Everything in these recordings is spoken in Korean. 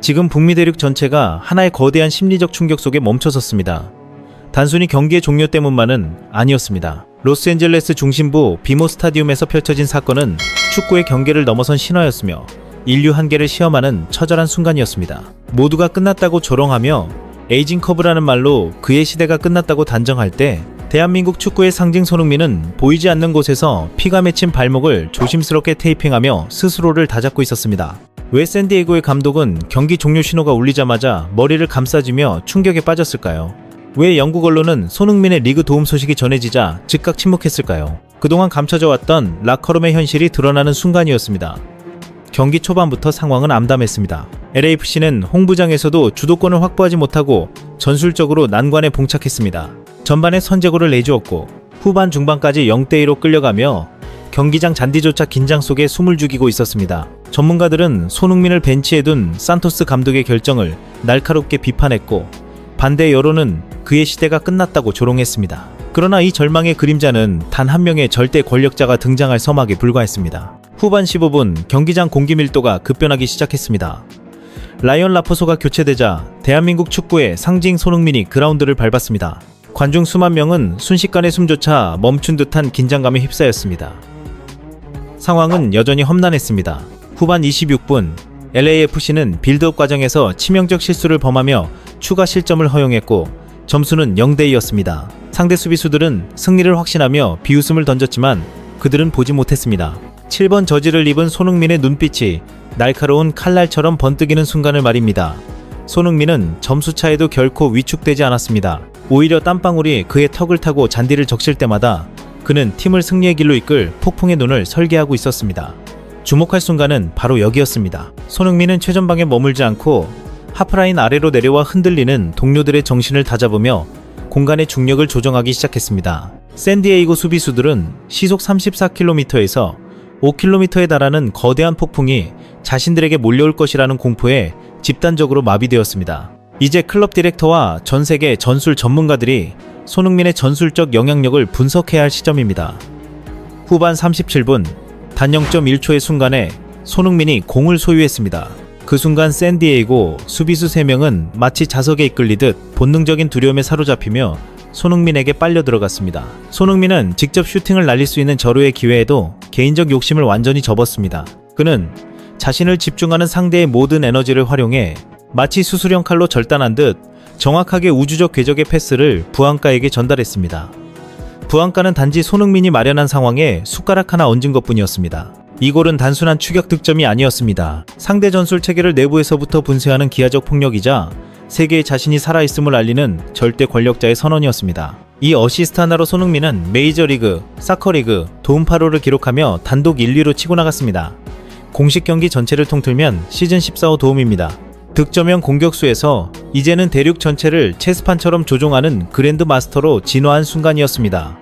지금 북미 대륙 전체가 하나의 거대한 심리적 충격 속에 멈춰섰습니다. 단순히 경기의 종료 때문만은 아니었습니다. 로스앤젤레스 중심부 비모 스타디움에서 펼쳐진 사건은 축구의 경계를 넘어선 신화였으며 인류 한계를 시험하는 처절한 순간이었습니다. 모두가 끝났다고 조롱하며 에이징 커브라는 말로 그의 시대가 끝났다고 단정할 때 대한민국 축구의 상징 손흥민은 보이지 않는 곳에서 피가 맺힌 발목을 조심스럽게 테이핑하며 스스로를 다잡고 있었습니다. 왜 샌디에고의 감독은 경기 종료 신호가 울리자마자 머리를 감싸쥐며 충격에 빠졌을까요? 왜 영국 언론은 손흥민의 리그 도움 소식이 전해지자 즉각 침묵했을까요? 그동안 감춰져 왔던 라커룸의 현실이 드러나는 순간이었습니다. 경기 초반부터 상황은 암담했습니다. LAFC는 홍부장에서도 주도권을 확보하지 못하고 전술적으로 난관에 봉착했습니다. 전반에 선제골을 내주었고 후반 중반까지 0대2로 끌려가며 경기장 잔디조차 긴장 속에 숨을 죽이고 있었습니다. 전문가들은 손흥민을 벤치에 둔 산토스 감독의 결정을 날카롭게 비판했고 반대 여론은 그의 시대가 끝났다고 조롱했습니다. 그러나 이 절망의 그림자는 단 한 명의 절대 권력자가 등장할 서막에 불과했습니다. 후반 15분 경기장 공기 밀도가 급변하기 시작했습니다. 라이언 라포소가 교체되자 대한민국 축구의 상징 손흥민이 그라운드를 밟았습니다. 관중 수만 명은 순식간에 숨조차 멈춘 듯한 긴장감에 휩싸였습니다. 상황은 여전히 험난했습니다. 후반 26분 LAFC는 빌드업 과정에서 치명적 실수를 범하며 추가 실점을 허용했고 점수는 0대2였습니다. 상대 수비수들은 승리를 확신하며 비웃음을 던졌지만 그들은 보지 못했습니다. 7번 저지를 입은 손흥민의 눈빛이 날카로운 칼날처럼 번뜩이는 순간을 말입니다. 손흥민은 점수차에도 결코 위축되지 않았습니다. 오히려 땀방울이 그의 턱을 타고 잔디를 적실 때마다 그는 팀을 승리의 길로 이끌 폭풍의 눈을 설계하고 있었습니다. 주목할 순간은 바로 여기였습니다. 손흥민은 최전방에 머물지 않고 하프라인 아래로 내려와 흔들리는 동료들의 정신을 다잡으며 공간의 중력을 조정하기 시작했습니다. 샌디에이고 수비수들은 시속 34km에서 5km에 달하는 거대한 폭풍이 자신들에게 몰려올 것이라는 공포에 집단적으로 마비되었습니다. 이제 클럽 디렉터와 전 세계 전술 전문가들이 손흥민의 전술적 영향력을 분석해야 할 시점입니다. 후반 37분 단 0.1초의 순간에 손흥민이 공을 소유했습니다. 그 순간 샌디에이고 수비수 3명은 마치 자석에 이끌리듯 본능적인 두려움에 사로잡히며 손흥민에게 빨려 들어갔습니다. 손흥민은 직접 슈팅을 날릴 수 있는 절호의 기회에도 개인적 욕심을 완전히 접었습니다. 그는 자신을 집중하는 상대의 모든 에너지를 활용해 마치 수술형 칼로 절단한 듯 정확하게 우주적 궤적의 패스를 부안가에게 전달했습니다. 부안가는 단지 손흥민이 마련한 상황에 숟가락 하나 얹은 것뿐이었습니다. 이 골은 단순한 추격 득점이 아니었습니다. 상대 전술 체계를 내부에서부터 분쇄하는 기하적 폭력이자 세계의 자신이 살아있음을 알리는 절대 권력자의 선언이었습니다. 이 어시스트 하나로 손흥민은 메이저리그, 사커리그, 도움8호를 기록하며 단독 1위로 치고 나갔습니다. 공식 경기 전체를 통틀면 시즌 14호 도움입니다. 득점형 공격수에서 이제는 대륙 전체를 체스판처럼 조종하는 그랜드 마스터로 진화한 순간이었습니다.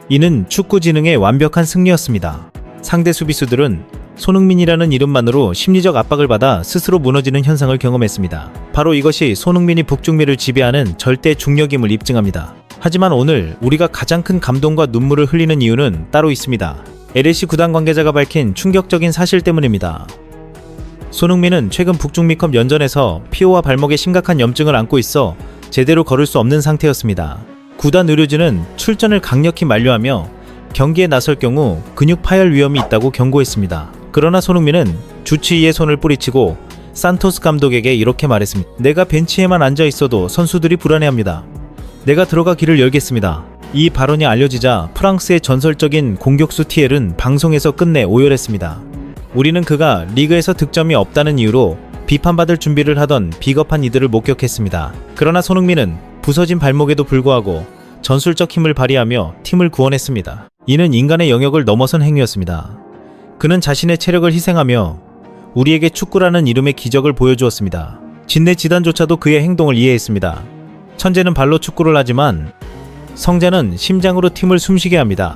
이는 축구 지능의 완벽한 승리였습니다. 상대 수비수들은 손흥민이라는 이름만으로 심리적 압박을 받아 스스로 무너지는 현상을 경험했습니다. 바로 이것이 손흥민이 북중미를 지배하는 절대 중력임을 입증합니다. 하지만 오늘 우리가 가장 큰 감동과 눈물을 흘리는 이유는 따로 있습니다. LAC 구단 관계자가 밝힌 충격적인 사실 때문입니다. 손흥민은 최근 북중미컵 연전에서 피호와 발목에 심각한 염증을 안고 있어 제대로 걸을 수 없는 상태였습니다. 구단 의료진은 출전을 강력히 만류하며 경기에 나설 경우 근육 파열 위험이 있다고 경고했습니다. 그러나 손흥민은 주치의의 손을 뿌리치고 산토스 감독에게 이렇게 말했습니다. 내가 벤치에만 앉아 있어도 선수들이 불안해합니다. 내가 들어가 길을 열겠습니다. 이 발언이 알려지자 프랑스의 전설적인 공격수 티엘은 방송에서 끝내 오열했습니다. 우리는 그가 리그에서 득점이 없다는 이유로 비판받을 준비를 하던 비겁한 이들을 목격했습니다. 그러나 손흥민은 부서진 발목에도 불구하고 전술적 힘을 발휘하며 팀을 구원했습니다. 이는 인간의 영역을 넘어선 행위였습니다. 그는 자신의 체력을 희생하며 우리에게 축구라는 이름의 기적을 보여주었습니다. 진네 지단조차도 그의 행동을 이해했습니다. 천재는 발로 축구를 하지만 성자는 심장으로 팀을 숨쉬게 합니다.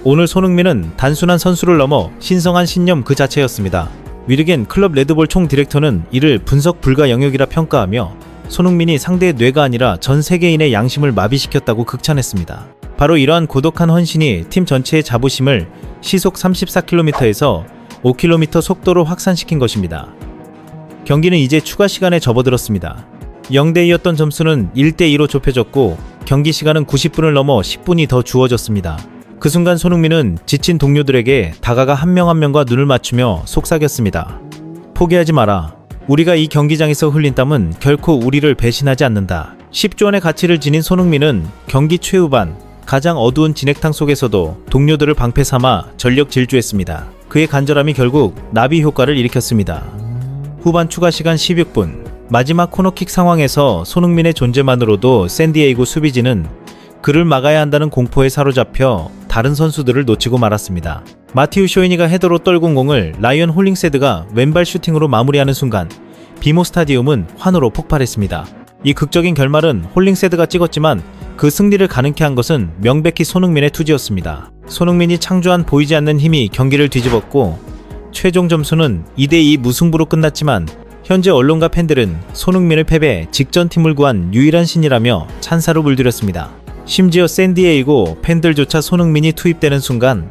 오늘 손흥민은 단순한 선수를 넘어 신성한 신념 그 자체였습니다. 위르겐 클럽 레드볼 총 디렉터는 이를 분석 불가 영역이라 평가하며 손흥민이 상대의 뇌가 아니라 전 세계인의 양심을 마비시켰다고 극찬했습니다. 바로 이러한 고독한 헌신이 팀 전체의 자부심을 시속 34km에서 5km 속도로 확산시킨 것입니다. 경기는 이제 추가 시간에 접어들었습니다. 0대2였던 점수는 1대2로 좁혀졌고 경기 시간은 90분을 넘어 10분이 더 주어졌습니다. 그 순간 손흥민은 지친 동료들에게 다가가 한 명 한 명과 눈을 맞추며 속삭였습니다. 포기하지 마라. 우리가 이 경기장에서 흘린 땀은 결코 우리를 배신하지 않는다. 10조 원의 가치를 지닌 손흥민은 경기 최후반 가장 어두운 진액탕 속에서도 동료들을 방패 삼아 전력 질주했습니다. 그의 간절함이 결국 나비 효과를 일으켰습니다. 후반 추가 시간 16분 마지막 코너킥 상황에서 손흥민의 존재만으로도 샌디에이고 수비진은 그를 막아야 한다는 공포에 사로잡혀 다른 선수들을 놓치고 말았습니다. 마티우 쇼이니가 헤더로 떨군 공을 라이언 홀링세드가 왼발 슈팅으로 마무리하는 순간 비모 스타디움은 환호로 폭발했습니다. 이 극적인 결말은 홀링세드가 찍었지만 그 승리를 가능케 한 것은 명백히 손흥민의 투지였습니다. 손흥민이 창조한 보이지 않는 힘이 경기를 뒤집었고 최종 점수는 2대2 무승부로 끝났지만 현재 언론과 팬들은 손흥민을 패배 직전팀을 구한 유일한 신이라며 찬사로 물들였습니다. 심지어 샌디에이고 팬들조차 손흥민이 투입되는 순간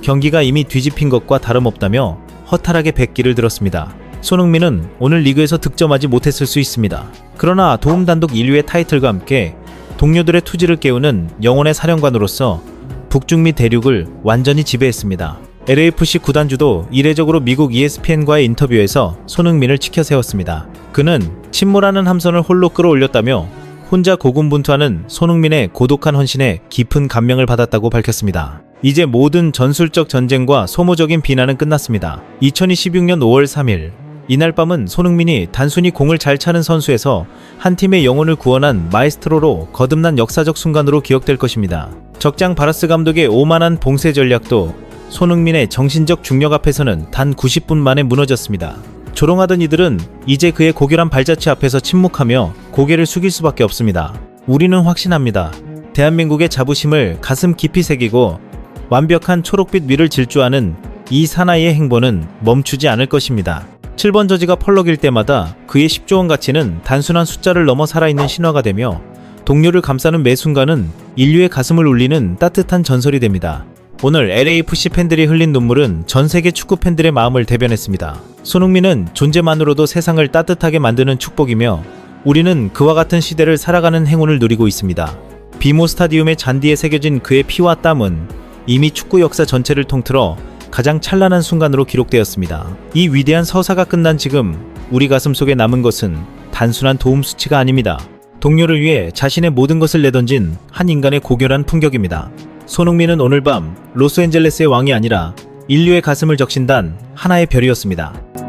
경기가 이미 뒤집힌 것과 다름없다며 허탈하게 백기를 들었습니다. 손흥민은 오늘 리그에서 득점하지 못했을 수 있습니다. 그러나 도움 단독 1위의 타이틀과 함께 동료들의 투지를 깨우는 영혼의 사령관으로서 북중미 대륙을 완전히 지배했습니다. LAFC 구단주도 이례적으로 미국 ESPN과의 인터뷰에서 손흥민을 치켜세웠습니다. 그는 침몰하는 함선을 홀로 끌어올렸다며 혼자 고군분투하는 손흥민의 고독한 헌신에 깊은 감명을 받았다고 밝혔습니다. 이제 모든 전술적 전쟁과 소모적인 비난은 끝났습니다. 2026년 5월 3일 이날 밤은 손흥민이 단순히 공을 잘 차는 선수에서 한 팀의 영혼을 구원한 마에스트로로 거듭난 역사적 순간으로 기억될 것입니다. 적장 바라스 감독의 오만한 봉쇄 전략도 손흥민의 정신적 중력 앞에서는 단 90분 만에 무너졌습니다. 조롱하던 이들은 이제 그의 고결한 발자취 앞에서 침묵하며 고개를 숙일 수밖에 없습니다. 우리는 확신합니다. 대한민국의 자부심을 가슴 깊이 새기고 완벽한 초록빛 위를 질주하는 이 사나이의 행보는 멈추지 않을 것입니다. 7번 저지가 펄럭일 때마다 그의 10조 원 가치는 단순한 숫자를 넘어 살아있는 신화가 되며 동료를 감싸는 매 순간은 인류의 가슴을 울리는 따뜻한 전설이 됩니다. 오늘 LAFC 팬들이 흘린 눈물은 전 세계 축구 팬들의 마음을 대변했습니다. 손흥민은 존재만으로도 세상을 따뜻하게 만드는 축복이며 우리는 그와 같은 시대를 살아가는 행운을 누리고 있습니다. 비모 스타디움의 잔디에 새겨진 그의 피와 땀은 이미 축구 역사 전체를 통틀어 가장 찬란한 순간으로 기록되었습니다. 이 위대한 서사가 끝난 지금 우리 가슴 속에 남은 것은 단순한 도움 수치가 아닙니다. 동료를 위해 자신의 모든 것을 내던진 한 인간의 고결한 품격입니다. 손흥민은 오늘 밤 로스앤젤레스의 왕이 아니라 인류의 가슴을 적신단 하나의 별이었습니다.